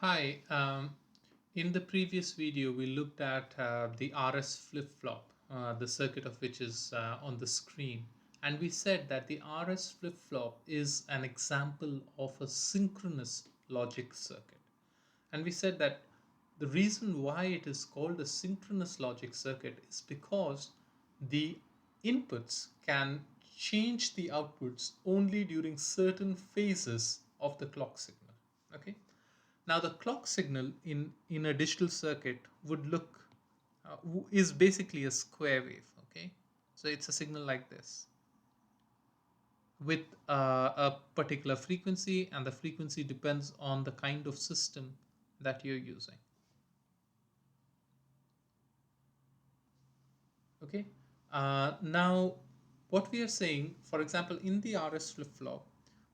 Hi, in the previous video, we looked at the RS flip-flop, the circuit of which is on the screen. And we said that the RS flip-flop is an example of a synchronous logic circuit. And we said that the reason why it is called a synchronous logic circuit is because the inputs can change the outputs only during certain phases of the clock signal. Okay. Now the clock signal in a digital circuit would look is basically a square wave. Okay, so it's a signal like this with a particular frequency, and the frequency depends on the kind of system that you're using. Okay, now what we are saying, for example, in the RS flip-flop,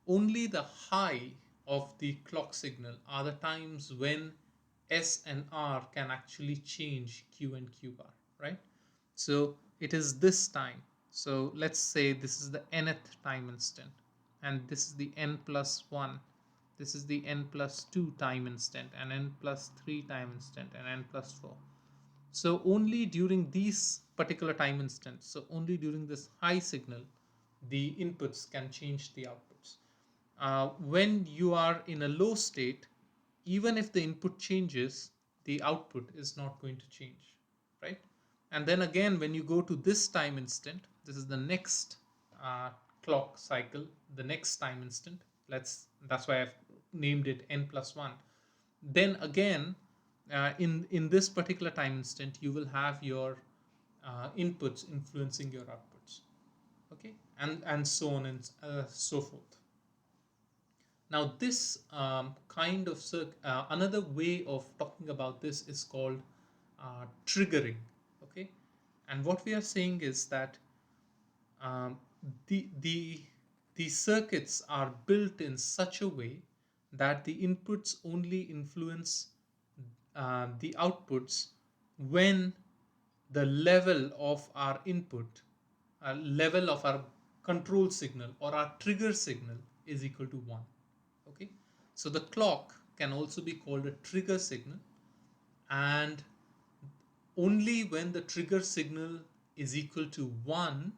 only the high of the clock signal are the times when S and R can actually change Q and Q bar, right? So it is this time. So let's say this is the nth time instant, and this is the n plus 1. This is the n plus 2 time instant, and n plus 3 time instant, and n plus 4. So only during these particular time instants, so only during this high signal, the inputs can change the outputs. When you are in a low state, even if the input changes, the output is not going to change, right? And then again, when you go to this time instant, this is the next uh, clock cycle, the next time instant. That's why I've named it n plus 1. Then again, in this particular time instant, you will have your inputs influencing your outputs. Okay, and so on and so forth. Now this kind of another way of talking about this is called triggering. Okay, and what we are saying is that um, the the the circuits are built in such a way that the inputs only influence the outputs when the level of our input, level of our control signal or our trigger signal is equal to 1. Okay, so the clock can also be called a trigger signal, and only when the trigger signal is equal to 1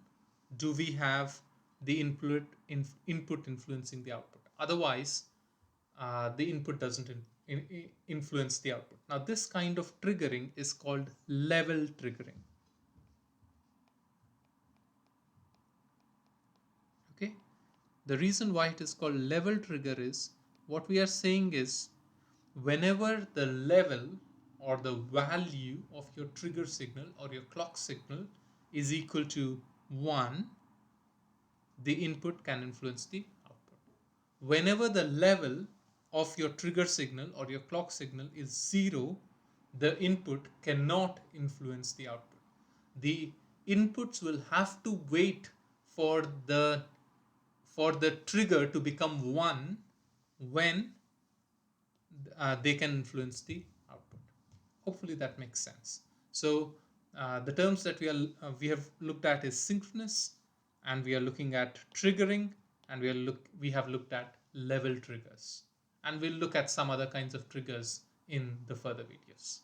do we have the input influencing the output. Otherwise, the input doesn't influence the output. Now this kind of triggering is called level triggering. Okay, the reason why it is called level trigger is, what we are saying is, whenever the level or the value of your trigger signal or your clock signal is equal to 1, the input can influence the output. Whenever the level of your trigger signal or your clock signal is 0, the input cannot influence the output. The inputs will have to wait for the for the trigger to become 1 when they can influence the output. Hopefully that makes sense. So the terms that we have looked at is synchronous, and we are looking at triggering, and we have looked at level triggers, and we'll look at some other kinds of triggers in the further videos.